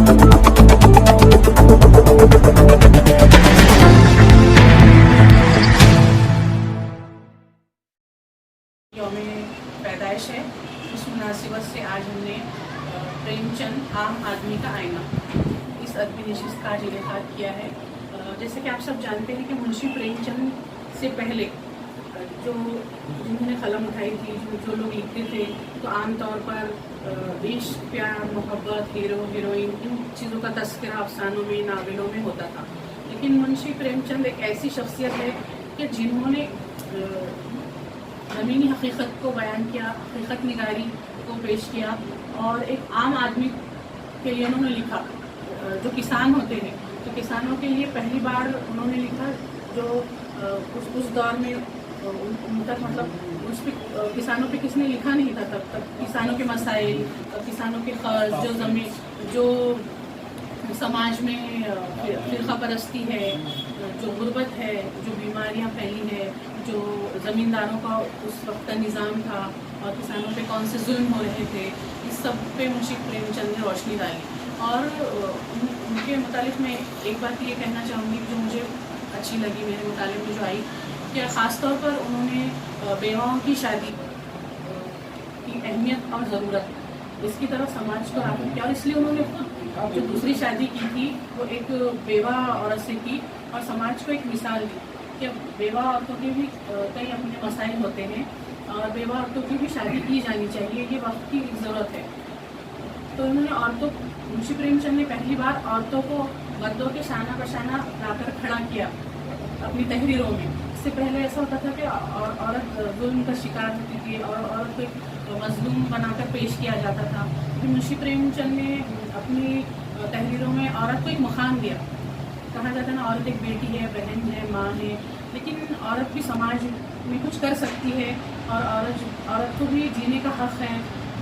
यौम पैदाइश है, उस मुनासिबत से आज हमने प्रेमचंद आम आदमी का आईना इस अदबी नशिस्त का आज इनेकाद किया है। जैसे कि आप सब जानते हैं कि मुंशी प्रेमचंद से पहले जो जिन्होंने कलम उठाई थी, जो लोग लिखते थे, तो आम तौर पर देश प्यार, मोहब्बत, हीरो हीरोइन, इन चीज़ों का तस्करा अफसानों में, नावलों में होता था। लेकिन मुंशी प्रेमचंद एक ऐसी शख्सियत है कि जिन्होंने ज़मीनी हकीकत को बयान किया, हकीकत निगारी को पेश किया और एक आम आदमी के लिए उन्होंने लिखा। जो किसान होते हैं, तो किसानों के लिए पहली बार उन्होंने लिखा, जो उस दौर में उन तक मतलब उस पे किसानों पे किसने लिखा नहीं था तब तक। किसानों के मसाइल, किसानों के ख़र्च, जो ज़मीन, जो समाज में फ़िरका परस्ती है, जो गुर्बत है, जो बीमारियां फैली है, जो ज़मींदारों का उस वक्त का निज़ाम था और किसानों पे कौन से जुल्म हो रहे थे, इस सब पे मुंशी प्रेमचंद ने रोशनी डाली। और उनके मुतालिक मैं एक बात ये कहना चाहूँगी जो मुझे अच्छी लगी मेरे मुताले में जो आई, कि ख़ास तौर पर उन्होंने बेवाओं की शादी की अहमियत और ज़रूरत इसकी तरफ समाज को राग़िब किया। और इसलिए उन्होंने खुद जो दूसरी शादी की थी वो एक बेवा औरत से की और समाज को एक मिसाल दी कि बेवा औरतों के भी कई अपने मसाइल होते हैं और बेवा औरतों की भी शादी की जानी चाहिए, ये वक्त की ज़रूरत है। तो उन्होंने औरतों, मुंशी प्रेमचंद ने पहली बार औरतों को मर्दों के शाना बशाना लाकर खड़ा किया अपनी तहरीरों में। इससे पहले ऐसा होता था कि औरत जुल्म का शिकार होती थी और औरत को एक मजलूम बनाकर पेश किया जाता था। फिर मुंशी प्रेमचंद ने अपनी तहरीरों में औरत को एक मुकाम दिया। कहा जाता है ना, औरत एक बेटी है, बहन है, माँ है, लेकिन औरत भी समाज में कुछ कर सकती है और औरत को भी जीने का हक़ है।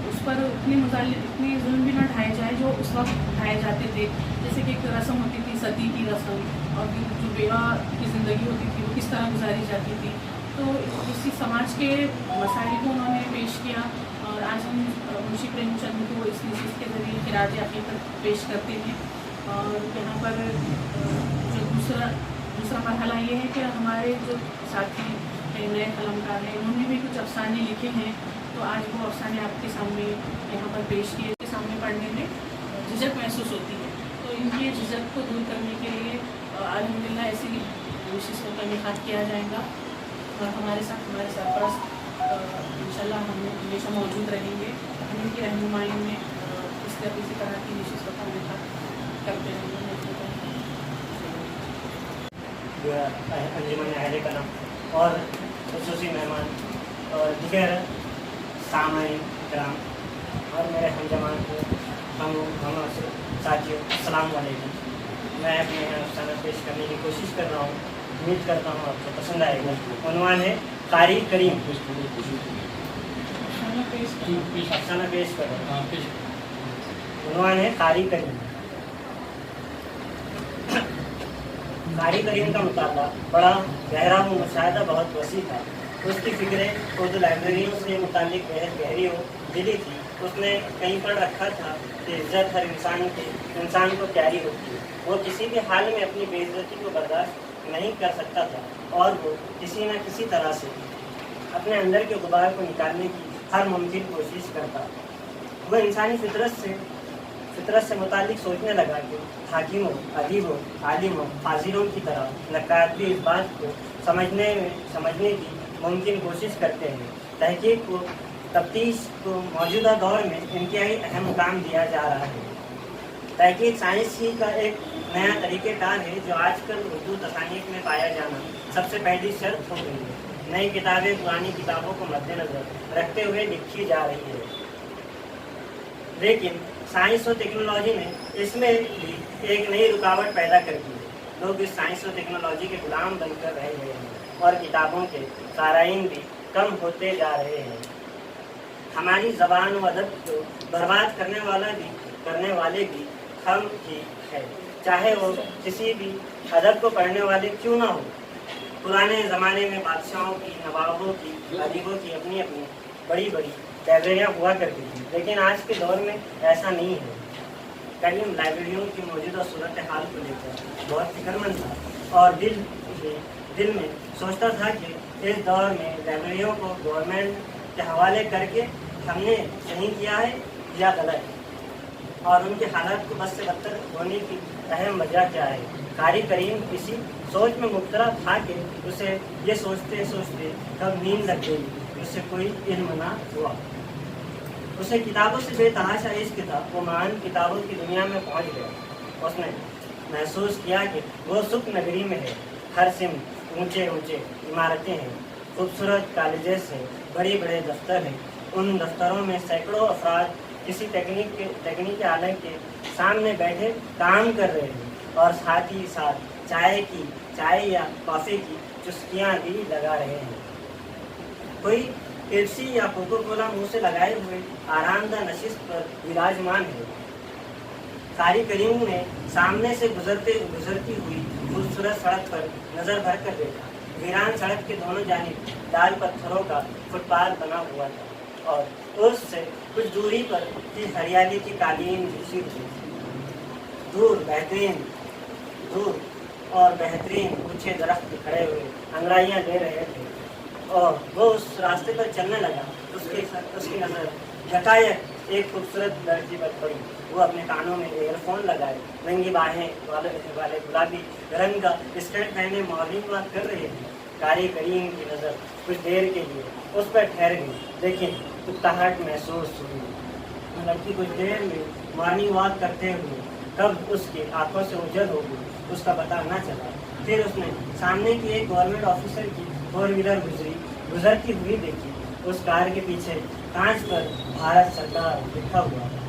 उस पर इतने जुल्म भी न ढाए जाए जो उस वक्त ढाए जाते थे। जैसे कि एक रस्म होती थी सती की रस्म, और जो बेवा की ज़िंदगी होती थी वो किस तरह गुजारी जाती थी। तो इसी समाज के मसाइल को उन्होंने पेश किया और आज हम मुंशी प्रेमचंद को इस नशिस्त के ज़रिए खिराज अक़ीदत पेश करते हैं। और यहाँ पर जो दूसरा मरहला ये है कि हमारे जो साथी नए कलमकार हैं, उन्होंने भी कुछ अफसाने लिखे हैं, तो आज वो अफसाने आपके सामने यहाँ पर पेश किए। के सामने पढ़ने में झिझक महसूस होती है, तो इनकी झिझक को दूर करने के लिए अल्हम्दुलिल्लाह ऐसी नशिस्तों का इनेकाद किया जाएगा और हमारे सरपरस्त इंशाल्लाह हम हमेशा मौजूद रहेंगे। हम इनकी रहनुमाई में इसी तरह की नशिस्तों का इनेकाद करते रहेंगे। अंजुमन अहले कलम और खुसूसी मेहमान और दीगर सामाईन कराम और मेरे हमजमान को हम साथियों अस्सलाम वालेकुम। मैं अपने यहाँ अफसाना पेश करने की कोशिश कर रहा हूँ, उम्मीद करता हूँ आपको पसंद आएगा। उन्वान है कारी करीम। अफसाना पेश कर रहा हूँ। उन्वान है कारी करीम। कारी करीम का मुताला बड़ा गहरा व मुशाहिदा बहुत वसी था। उसकी फ़िक्रें उर्दू लाइब्रेरियों से मुतालिक बेहद गहरी और दिली थी। उसने कहीं पढ़ रखा था कि इज़्ज़त हर इंसान को प्यारी होती है। वो किसी भी हाल में अपनी बेइज्जती को बर्दाश्त नहीं कर सकता था और वो किसी न किसी तरह से अपने अंदर के गुबार को निकालने की हर मुमकिन कोशिश करता। वह इंसानी फितरत से मुतालिक सोचने लगा कि हाकिमों, अदीबों, आलिमों, फाजिलों की तरह नक्कात भी इस बात को समझने की मुमकिन कोशिश करते हैं। तहकीक को, तफ्तीश को मौजूदा दौर में इंतहाई अहम मुकाम दिया जा रहा है। तहकीक साइंस ही का एक नया तरीक़ेकार है जो आजकल उर्दू तसानीफ में पाया जाना सबसे पहली शर्त हो गई है। नई किताबें पुरानी किताबों को मद्देनज़र रखते हुए लिखी जा रही है, लेकिन साइंस और टेक्नोलॉजी ने इसमें भी एक नई रुकावट पैदा कर दी है। लोग इस साइंस और टेक्नोलॉजी के गुलाम बनकर रह गए हैं और किताबों के साराइन भी कम होते जा रहे हैं। हमारी ज़बान व अदब को बर्बाद करने वाले भी हम ही है, चाहे वो किसी भी अदब को पढ़ने वाले क्यों ना हो। पुराने ज़माने में बादशाहों की, नवाबों की, अदीबों की अपनी अपनी बड़ी बड़ी लाइब्रेरियाँ हुआ करती थी, लेकिन आज के दौर में ऐसा नहीं है। करीम लाइब्रेरियों की मौजूदा सूरत हाल को लेकर बहुत फिक्रमंद था और दिल में सोचता था कि इस दौर में लाइब्रेरियों को गवर्नमेंट के हवाले करके हमने सही किया है या गलत, और उनके हालात को बद से बदतर होने की अहम वजह क्या है। कारी करीम इसी सोच में मुब्तला था कि उसे ये सोचते सोचते कब नींद लग गई, उससे कोई इल्म ना हुआ। उसे किताबों से बेतहाशा इश्क था। वो महान किताबों की दुनिया में पहुंच गया। उसने महसूस किया कि वो सुख नगरी में है। हर सिम ऊंचे ऊंचे इमारतें हैं, खूबसूरत कॉलेजेस हैं, बड़े बड़े दफ्तर हैं। उन दफ्तरों में सैकड़ों अफराद किसी तकनीकी आलय के सामने बैठे काम कर रहे हैं और साथ ही साथ चाय या कॉफ़ी की चुस्कियाँ भी लगा रहे हैं। कोई पेप्सी या कोको कोला मुंह से लगाए हुए आरामदा नशिस्त पर विराजमान है। कारी करीम ने सामने से गुजरती हुई खूबसूरत सड़क पर नजर भर कर देखा। वीरान सड़क के दोनों जानिब लाल पत्थरों का फुटपाथ बना हुआ था और उससे कुछ दूरी पर की हरियाली की कालीन बिछी हुई। दूर और बेहतरीन ऊंचे दरख्त खड़े हुए अंगड़ाइयाँ दे रहे थे और वो उस रास्ते पर चलने लगा। उसकी नज़र यकायक एक खूबसूरत लड़की पर पड़ी। वो अपने कानों में ईयरफोन लगाए, नंगी बाहें वाले गुलाबी रंग का स्कर्ट पहने मॉर्निंग वॉक कर रही थी। कारी करीम की नज़र कुछ देर के लिए उस पर ठहर गई, लेकिन उकताहट महसूस हुई। लड़की कुछ देर में मॉर्निंग वॉक करते हुए कब उसकी आंखों से ओझल हो गई, उसका पता न चला। फिर उसने सामने की एक गवर्नमेंट ऑफिसर की 4 व्हीलर गुजरती हुई देखी। उस कार के पीछे कांच पर भारत सरकार लिखा हुआ था।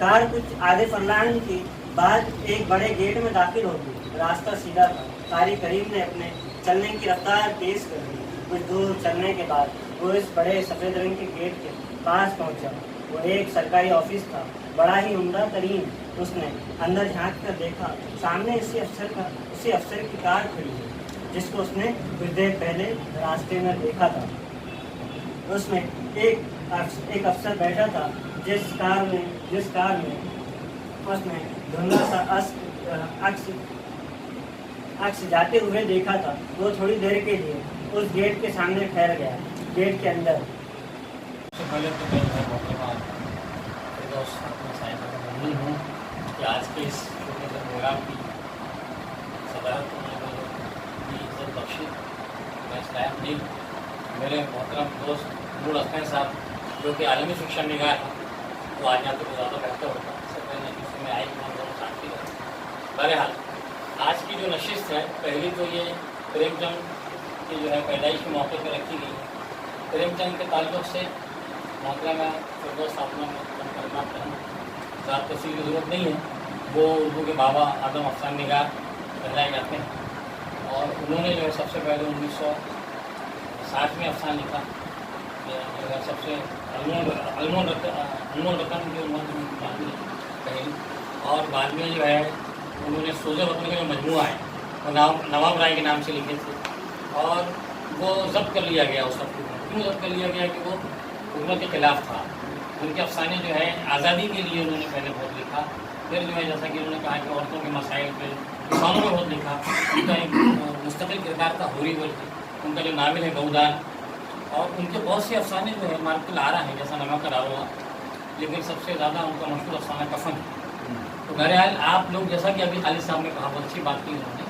कार कुछ आधे फरलांग के बाद एक बड़े गेट में दाखिल हो गई। रास्ता सीधा था। कारी करीम ने अपने चलने की रफ्तार तेज कर दी। कुछ दूर चलने के बाद वो इस बड़े सफ़ेद रंग के गेट के पास पहुंचा। वो एक सरकारी ऑफिस था, बड़ा ही उम्दा तरीन। उसने अंदर झांक कर देखा, सामने उसी अफसर की कार खड़ी है जिसको उसने कुछ देर पहले रास्ते में देखा था। उसमें एक अफसर बैठा था जिस कार में उसने धुंधला सा अक्स जाते हुए देखा था। वो थोड़ी देर के लिए उस गेट के सामने ठहर गया। गेट के अंदर सबसे पहले तो मैं मौके पर मम्मी हूँ कि आज के इस छोटे से प्रोग्राम की सदारत की इज्जत बख्शी। मैं इस लायक नहीं, मेरे मोहतरम दोस्त नूर हसन साहब जो कि आलमी शिक्षा निगाह है, वो आ जाते तो ज़्यादा बेहतर होता। इससे पहले इसमें आई हम दोनों साथ ही रहे। बहरहाल आज की जो नशिस्त है, पहली तो ये प्रेमचंद की जो है पैदाइश के मौके पर रखी गई है। प्रेमचंद के ताल्लुक से मोहतरमा फिरदौस साहब में करना ज़्यादा तफसील की ज़रूरत नहीं है। वो उर्दू के बाबा आदम अफसान निगार कहलाए जाते हैं और उन्होंने जो है सबसे पहले 1960 में अफसान लिखा, जो है सबसे अनमोल रकम की उन्होंने कही। और बाद में जो है उन्होंने सोजे वतन का जो मजमूआ है वो नवाब राय के नाम से लिखे थे और वो जब्त कर लिया गया। उस वक्त क्यों जब्त कर लिया गया कि वो हुकूमत के खिलाफ था। उनके अफसाने जो है आज़ादी के लिए उन्होंने पहले बहुत लिखा। फिर जो है जैसा कि उन्होंने कहा कि औरतों के मसाइल पे किसानों में बहुत लिखा। उनका एक मुस्तकिल किरदार था होरी बोल के, उनका जो नामिल है गौदान, और उनके बहुत से अफसाने जो है मार्केट ला रहा है जैसा नमक का डालूंगा, लेकिन सबसे ज़्यादा उनका मशहूर अफसाना कफन है। तो बहरहाल आप लोग जैसा कि अभी खालिद साहब ने कहा, बहुत अच्छी बात की उन्होंने,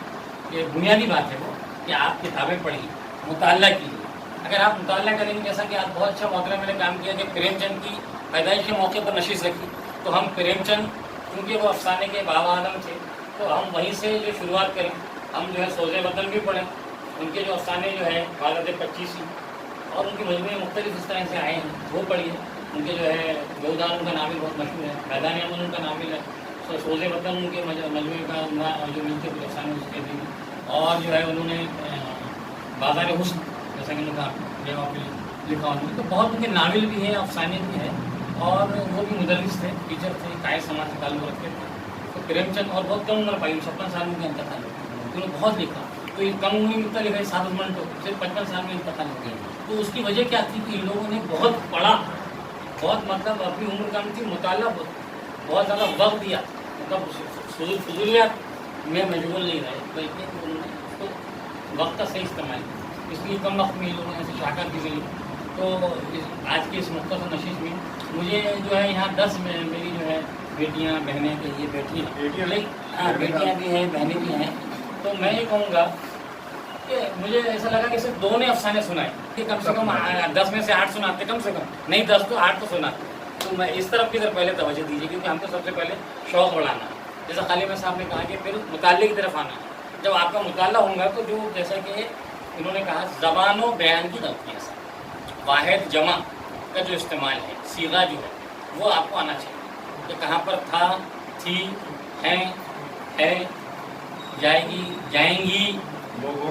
कि बुनियादी बात है वो कि आप किताबें पढ़िए, मुताला कीजिए। अगर आप मुताला करेंगे, जैसा कि आप बहुत अच्छा मोहतरम ने काम किया कि प्रेमचंद की पैदाइश के मौके पर नशिश रखी, तो हम प्रेमचंद क्योंकि वो अफसाने के बाबा आदम थे तो हम वहीं से जो शुरुआत करें। हम जो है सोजे वतन भी पढ़ें, उनके जो अफसाने जो है वालद 25 और उनके मजमूए मुख्तलिफ इस तरह से आए हैं वो पढ़िए। उनके जो है गौदान उनका नामिल बहुत मशहूर है, मैदान अमन उनका नामिल है, सोजे वतन उनके मजमूए का जो मिलते हुए अफसाने उसके भी। और जो है उन्होंने बाज़ार हुस्न जैसा कि उन्होंने लिखा उन्होंने, तो बहुत उनके नाविल भी हैं, अफसाने भी हैं, और वो भी मुदर्रिस थे, टीचर थे, कायद समाज से ताल्लुक़ रखते थे। तो प्रेमचंद और बहुत कम उम्र पाई, 56 साल में इनका था, उन्होंने बहुत लिखा। तो ये कम उम्र में लिखा है सादत मंटो, सिर्फ 55 साल में इनका था। तो उसकी वजह क्या थी कि इन लोगों ने बहुत पढ़ा, बहुत मतलब अपनी उम्र कम थी, मुताला बहुत ज़्यादा वक्त दिया, मतलब फजूलियात में मशगूल नहीं रहे, बल्कि उन्होंने उसको वक्त का सही इस्तेमाल किया। इसलिए कम वक्त में ये लोगों ने ऐसे शाकर की ज़रिए। तो आज की इस मुख्तसर नशिश में मुझे जो है यहाँ 10 मेरी जो है बेटियाँ बहनें तो ये बैठी हैं, हाँ बेटियाँ भी हैं, बहनें भी हैं। तो मैं ये कहूँगा कि मुझे ऐसा लगा कि सिर्फ 2 ने अफसाने सुनाए कि कम से कम 10 में से 8 सुनाते, कम से कम नहीं 10 तो 8 तो सुना। तो मैं इस तरफ की तरफ पहले तवज्जो दीजिए, क्योंकि हमको सबसे पहले शौक़ बढ़ाना है। जैसा खालिद साहब ने कहा कि फिर मुताले की तरफ आना है। जब आपका मुताला होगा तो जो जैसा कि इन्होंने कहा ज़बान व बयान की गलतियाँ से वाहिद जमा का जो इस्तेमाल है, सीगा जो है वो आपको आना चाहिए कि कहाँ पर था, थी, है, जाएगी, जाएंगी, लोगों,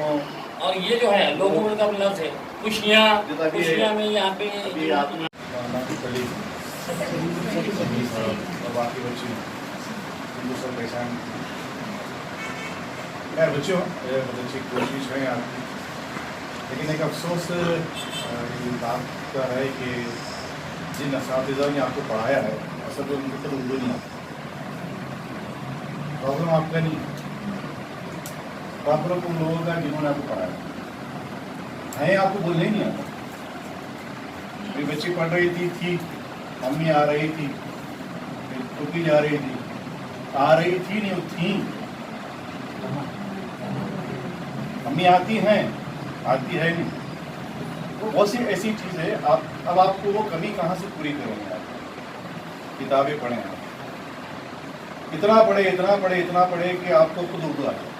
और ये जो है लोगों का लफ्ज़ है खुशियाँ में यहाँ पे और बाकी बच्चे सब परेशान खैर बच्चों, बहुत अच्छी कोशिश है आपकी, लेकिन एक अफसोस इस बात का है कि जिन असातिज़ा ने आपको पढ़ाया है असल में उनको तो उर्दू नहीं आता। प्रॉब्लम आपका नहीं है, प्रॉब्लम उन लोगों का जिन्होंने आपको पढ़ाया है। आपको बोलने ही नहीं आता। मेरी बच्ची पढ़ रही थी, अम्मी आ रही थी, टुकी जा रही थी, आ रही थी नहीं, वो थी। अम्मी आती हैं, आती है नहीं। वो बहुत सी ऐसी चीज़ है। अब आपको वो कमी कहाँ से पूरी करेंगे? आप किताबें पढ़ें, आप इतना पढ़े कि आपको खुद उर्दू आ जाए।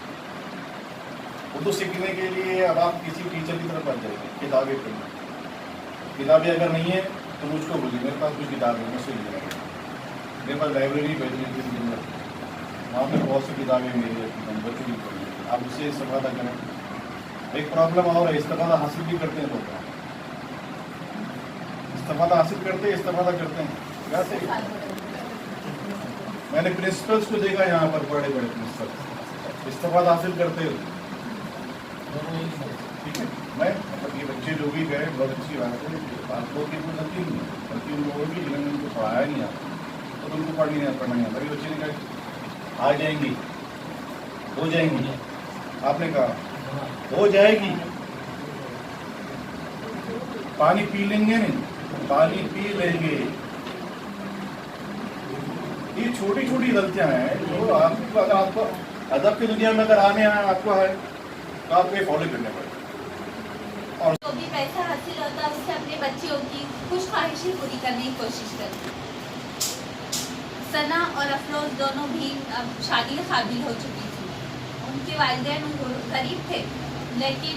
उर्दू सीखने के लिए अब आप किसी टीचर की तरफ बढ़ जाएंगे, किताबें पढ़ें। किताबें अगर नहीं है तो मुझको बोलिए, मेरे पास कुछ किताबें हैं, मुझसे ले जाएंगे। मेरे पास लाइब्रेरी भेजने की जरूरत है, वहाँ पर बहुत सी किताबें मेरी बच्चों की पढ़ी, आप उससे इस्तेफादा करें। एक प्रॉब्लम और है, इस्तेफादा हासिल भी करते हैं लोग, इस्तेफादा हासिल करते हैं वैसे। मैंने प्रिंसिपल्स को देखा यहाँ पर, बड़े प्रिंसिपल इस्तेफादा हासिल करते हो, ठीक है। मैं मतलब ये बच्चे जो भी गए बहुत अच्छी बात है, आप लोग की कोई गलती नहीं है, बल्कि उन लोगों की जिन्होंने उनको पढ़ाया नहीं आता तो उनको पढ़ना नहीं आता। बच्चे ने कहा आ जाएंगी, हो जाएंगी, आपने कहा हो जाएगी, पानी पी लेंगे नहीं, पानी पी लेंगे। ये छोटी छोटी गलतियां हैं जो आपको, अगर आपको अदब की दुनिया में अगर आने आए आपको है तो आपको ये फॉलो करने पड़ेगा। और जो भी पैसा हासिल होता है उससे अपने बच्चों की खुश ख्वाहिशें पूरी करने की कोशिश करती है। सना और अफरोज दोनों भी अब शादी के काबिल हो चुकी थी। उनके वालिदैन गरीब थे, लेकिन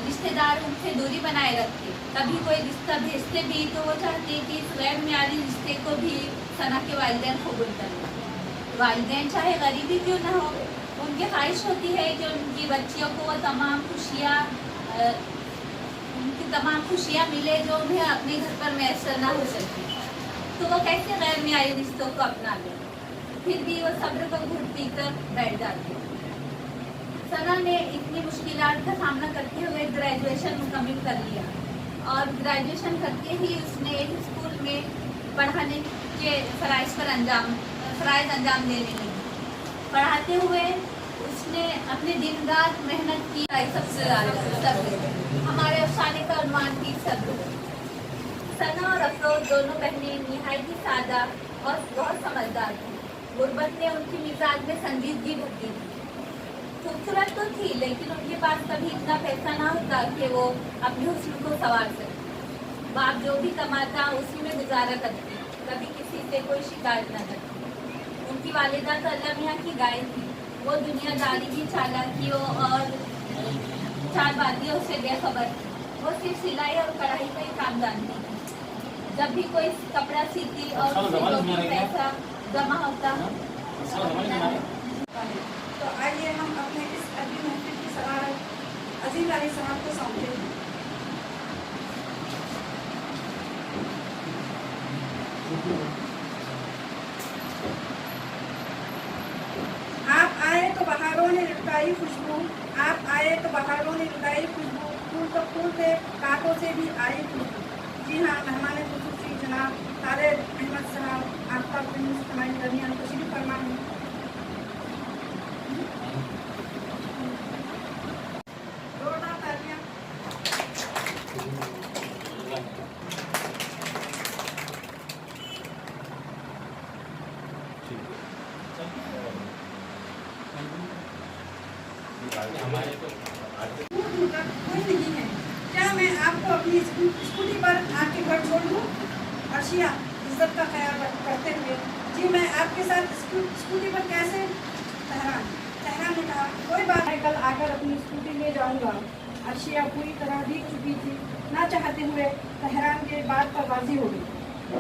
रिश्तेदार उनसे दूरी बनाए रखते। कभी कोई रिश्ता भेजते भी तो वो चाहते कि इस गैर मियादी रिश्ते को भी सना के वालिदैन कबूल कर लें। वालिदैन चाहे गरीबी क्यों ना हो, उनकी ख्वाहिश होती है कि उनकी बच्चियों को वो तमाम खुशियाँ मिले जो उन्हें अपने घर पर मैसर ना हो सके। तो वो कैसे गैर मियादी रिश्तों को अपना लें? फिर भी वो सब्र को घुट पी कर बैठ जाते। सना ने इतनी मुश्किलात का सामना करते हुए ग्रेजुएशन मुकम्मल कर लिया और ग्रेजुएशन करके ही उसने एक स्कूल में पढ़ाने के फ़राइज़ अंजाम देने लगी। पढ़ाते हुए उसने अपने दिन रात मेहनत की। सबसे ज़्यादा हमारे अफसाने का उन्वान थी सब्र। सना और अफरोज दोनों बहनें निहायत ही सादा और बहुत समझदार थी। गुर्बत ने उनकी मिजाज में संजीदगी भर दी थी। खूबसूरत तो थी, लेकिन उनके पास कभी इतना पैसा ना होता कि वो अपने हुस्न को संवार सके। बाप जो भी कमाता उसी में गुजारा करती, कभी किसी से कोई शिकायत न करती। उनकी वालिदा तो अल्लाह मियाँ की गाय थी। वो दुनियादारी की चालाकियों और चालबाजियों से बेखबर थी। वो सिर्फ सिलाई और कढ़ाई का ही काम जानती थी। जब भी कोई कपड़ा सीती और पैसा जमा होता तो आइए हम अपने इस अभी महफिल की सदारत अजीज अली साहब को सौंपते हैं। आप आए तो बहारों ने लुटाई खुशबू, आप आए तो बहारों ने लुटाई खुशबू, फूल तो फूल थे, कांटों से भी आई खुशबू। जी हाँ, मेहमान खुशबू जनाब तारिक अहमद साहब आपका हमारे दरमियान तशरीफ फरमा है। जोरदार तालियां। हमारे तो कोई नहीं है। क्या मैं आपको अपनी स्कूटी पर आपके घर छोड़ दूँ? अर्शिया इज्जत का ख्याल करते हुए, जी मैं आपके साथ स्कूटी पर कैसे? तहरान ने कहा कोई बात नहीं, कल आकर अपनी स्कूटी ले जाऊंगा। अर्शिया पूरी तरह भीग चुकी थी, ना चाहते हुए तहरान के बात पर राजी हो गई।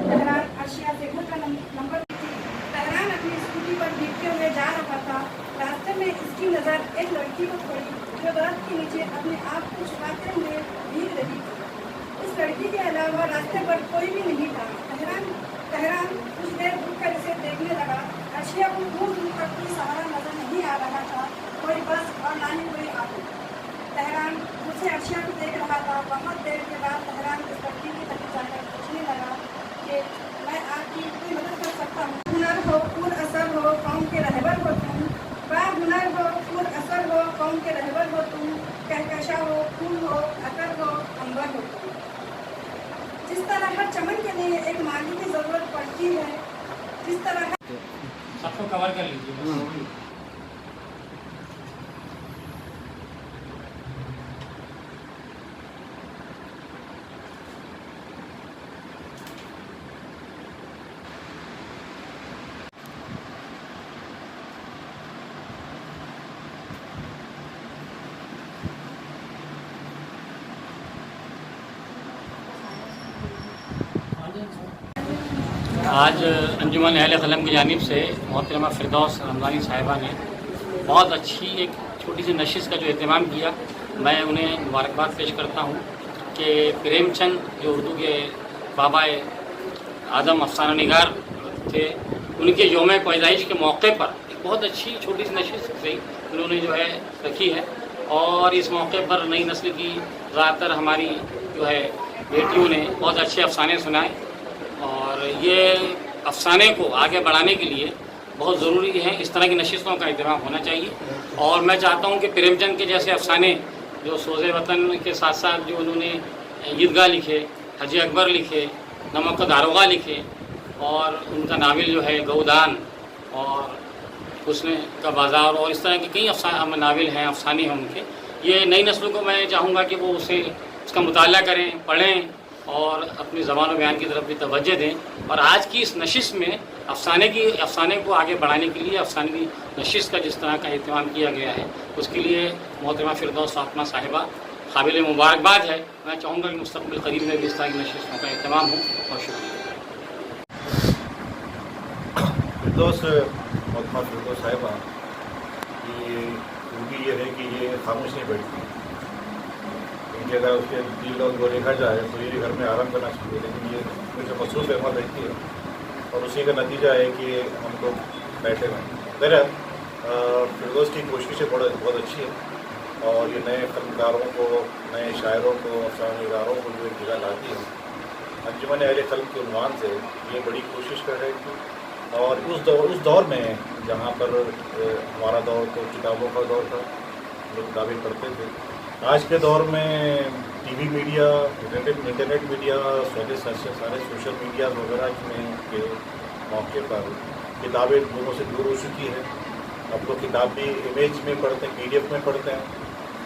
तहरान अर्शिया से घर का नंबर थी। तहरान अपनी स्कूटी पर भीगते हुए जा रहा था। रास्ते में इसकी नज़र एक लड़की को पड़ी जो दरख्त के नीचे अपने आप को छुपाते हुए भीग रही थी। इस लड़की के अलावा रास्ते पर कोई भी नहीं था। तहरान कुछ देर रुककर इसे देखने लगा। अर्शिया को दूर दूर तक कोई सहारा नजर नहीं आ रहा था, कोई बस और ना ही कोई ऑटो। तहरान मुझसे अर्शिया को देख रहा था। बहुत देर के बाद तहरान इस लड़की की तरफ जाकर पूछने लगा कि मैं आपकी कोई मदद कर सकता हूँ? हुनर हो पुर असर हो कौम के रहबर हो तुम, हुनर हो पुर असर हो कौम के रहबर हो तुम, कहकशा हो फूल हो अतर हो अंबर हो तुम। जिस तरह हर चमन के लिए एक माली की जरूरत पड़ती है, जिस तरह सबको कवर कर लीजिए। आज अंजुमन अहले क़लम की जानिब से मोहतरमा फ़िरदौस रमज़ानी साहिबा ने बहुत अच्छी एक छोटी सी नशिश का जो एहतमाम किया, मैं उन्हें मुबारकबाद पेश करता हूँ कि प्रेमचंद जो उर्दू के बाबा आदम अफसाना निगार थे, उनके यौम पैदाइश के मौके पर एक बहुत अच्छी छोटी सी नशिश से उन्होंने जो है रखी है। और इस मौके पर नई नस्ल की ज़्यादातर हमारी जो है बेटियों ने बहुत अच्छे अफसाने सुनाए, और ये अफसाने को आगे बढ़ाने के लिए बहुत ज़रूरी है। इस तरह की नशिस्तों का इंतज़ाम होना चाहिए। और मैं चाहता हूँ कि प्रेमचंद के जैसे अफसाने जो सोज़े वतन के साथ साथ जो उन्होंने ईदगाह लिखे, हजी अकबर लिखे, नमक का दारोगा लिखे, और उनका नावल जो है गौदान और हुस्न का बाज़ार, और इस तरह के कई नावल हैं, अफसाने हैं उनके। ये नई नस्ल को मैं चाहूँगा कि वो उसका मुताला करें, पढ़ें और अपनी ज़बान और बयान की तरफ भी तवज्जो दें। और आज की इस नशिश में अफसाने को आगे बढ़ाने के लिए अफसाने की नशिश का जिस तरह का एहतमाम किया गया है, उसके लिए मोहतरमा फ़िरदौस फातिमा साहिबा काबिल मुबारकबाद है। मैं चाहूँगा कि मुस्तक़बिल करीब में भी इस तरह की नशिशों का एहतमाम हो। और शुक्रिया। मोहतरमा फ़िरदौस साहिबा की खूबी ये है कि ये खामोश नहीं बैठती। इनके अगर उसके दिल और वो देखा जाए तो ये घर में आराम करना चाहिए, लेकिन ये मुझे महसूस रहमा रहती है, और उसी का नतीजा है कि हम लोग बैठे हैं। बहरहाल फ़िरदौस की कोशिशें बहुत अच्छी है, और ये नए फनकारों को, नए शायरों को, अफसानेगारों को जो एक जगह लाती है। अंजुमन अहले क़लम के उन्वान से ये बड़ी कोशिश कर रहे थे। और उस दौर में जहाँ पर हमारा दौर तो किताबों का दौर था, लोग किताबें पढ़ते थे। आज के दौर में टीवी मीडिया, इंटरनेट मीडिया, सारे सोशल मीडिया वगैरह में के मौके पर किताबें लोगों से दूर हो चुकी है। अब लोग किताब भी इमेज में पढ़ते हैं, PDF में पढ़ते हैं।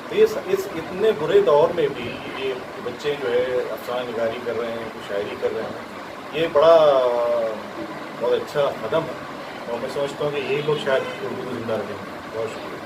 तो ये इस इतने बुरे दौर में भी ये बच्चे जो है अफसाना निगारी कर रहे हैं, शायरी कर रहे हैं, ये बड़ा बहुत अच्छा कदम है। और मैं समझता हूँ कि यही लोग शायद उर्दू को जिंदा रखेंगे। बहुत शुक्रिया।